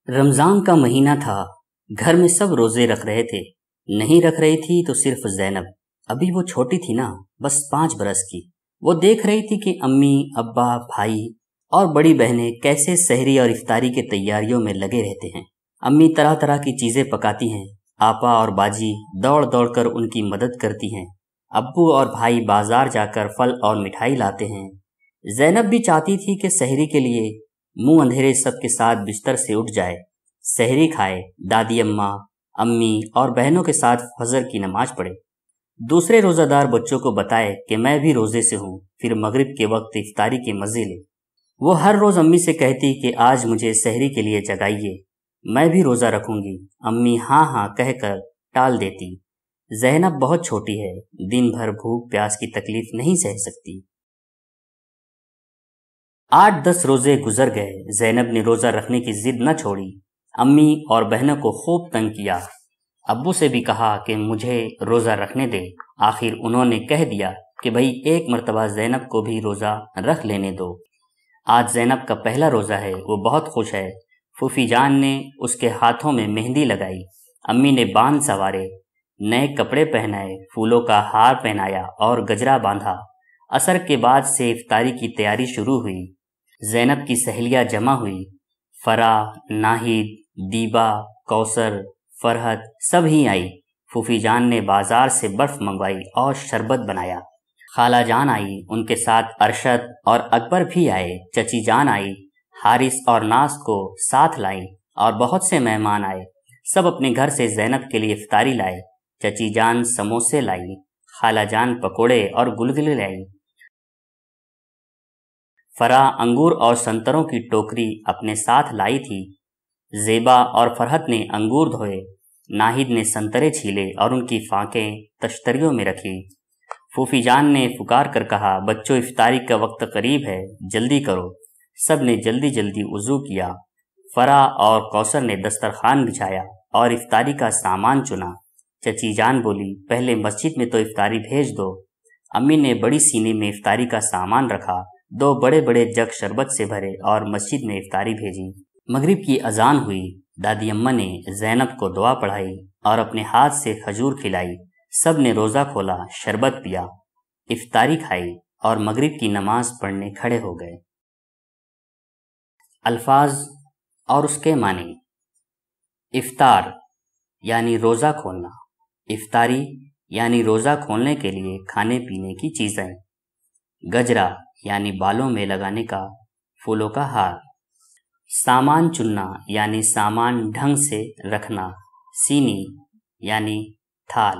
رمضان کا مہینہ تھا۔ گھر میں سب روزے رکھ رہے تھے، نہیں رکھ رہی تھی تو صرف زینب۔ ابھی وہ چھوٹی تھی نا، بس 5 برس کی۔ وہ دیکھ رہی تھی کہ امی، ابا، بھائی اور بڑی بہنیں کیسے سحری اور افطاری کے تیاریوں میں لگے رہتے ہیں۔ امی طرح طرح کی چیزیں پکاتی ہیں، آپا اور باجی دوڑ دوڑ کر ان کی مدد کرتی ہیں، ابو اور بھائی بازار جا کر پھل اور مٹھائی لاتے ہیں۔ زینب بھی چاہتی تھی کہ سحری کے لیے منہ اندھیرے سب کے ساتھ بستر سے اٹھ جائے، سحری کھائے، دادی اماں، امی اور بہنوں کے ساتھ فجر کی نماز پڑھے، دوسرے روزہ دار بچوں کو بتائے کہ میں بھی روزے سے ہوں، پھر مغرب کے وقت افطاری کے مزے لے۔ وہ ہر روز امی سے کہتی کہ آج مجھے سحری کے لیے جگائیے، میں بھی روزہ رکھوں گی۔ امی ہاں ہاں کہہ کر ٹال دیتی۔ زینب بہت چھوٹی ہے، دن بھر بھوک پیاس کی تکلیف نہیں سہ سکتی۔ 8-10 روزے گزر گئے، زینب نے روزہ رکھنے کی ضد نہ چھوڑی۔ امی اور بہنوں کو خوب تنگ کیا، ابو سے بھی کہا کہ مجھے روزہ رکھنے دے۔ آخر انہوں نے کہہ دیا کہ بھئی ایک مرتبہ زینب کو بھی روزہ رکھ لینے دو۔ آج زینب کا پہلا روزہ ہے، وہ بہت خوش ہے۔ پھوپھی جان نے اس کے ہاتھوں میں مہندی لگائی، امی نے باندھ سنوارے، نئے کپڑے پہنائے، پھولوں کا ہار پہنایا اور گجرا باندھا۔ عصر کے بعد سے افطاری کی تیاری شروع ہوئی۔ زینب کی سہیلیاں جمع ہوئی، فرح، ناہید، دیبا، کوثر، فرحت سب ہی آئی۔ پھوپھی جان نے بازار سے برف منگوائی اور شربت بنایا۔ خالہ جان آئی، ان کے ساتھ ارشد اور اکبر بھی آئے۔ چچی جان آئی، حارث اور ناز کو ساتھ لائی اور بہت سے مہمان آئے۔ سب اپنے گھر سے زینب کے لیے افطاری لائے۔ چچی جان سموسے لائی، خالہ جان پکوڑے اور گلگلے لائی۔ فرح انگور اور سنتروں کی ٹوکری اپنے ساتھ لائی تھی۔ زیبا اور فرحت نے انگور دھوئے، ناہید نے سنترے چھیلے اور ان کی فانکیں تشتریوں میں رکھی۔ پھوپھی جان نے پکار کر کہا، بچوں افطاری کا وقت قریب ہے، جلدی کرو۔ سب نے جلدی جلدی وضو کیا۔ فرح اور کوثر نے دسترخوان بچھایا اور افطاری کا سامان چنا۔ چچی جان بولی، پہلے مسجد میں تو افطاری بھیج دو۔ امی نے بڑی سینے میں افطاری کا سامان رکھا، 2 بڑے بڑے جگ شربت سے بھرے اور مسجد میں افطاری بھیجی۔ مغرب کی اذان ہوئی، دادی اماں نے زینب کو دعا پڑھائی اور اپنے ہاتھ سے کھجور کھلائی۔ سب نے روزہ کھولا، شربت پیا، افطاری کھائی اور مغرب کی نماز پڑھنے کھڑے ہو گئے۔ الفاظ اور اس کے معنی۔ افطار یعنی روزہ کھولنا، افطاری یعنی روزہ کھولنے کے لیے کھانے پینے کی چیزیں، گجرا یعنی بالوں میں لگانے کا پھولوں کا ہار، سامان چننا یعنی سامان ڈھنگ سے رکھنا، سینی یعنی تھال۔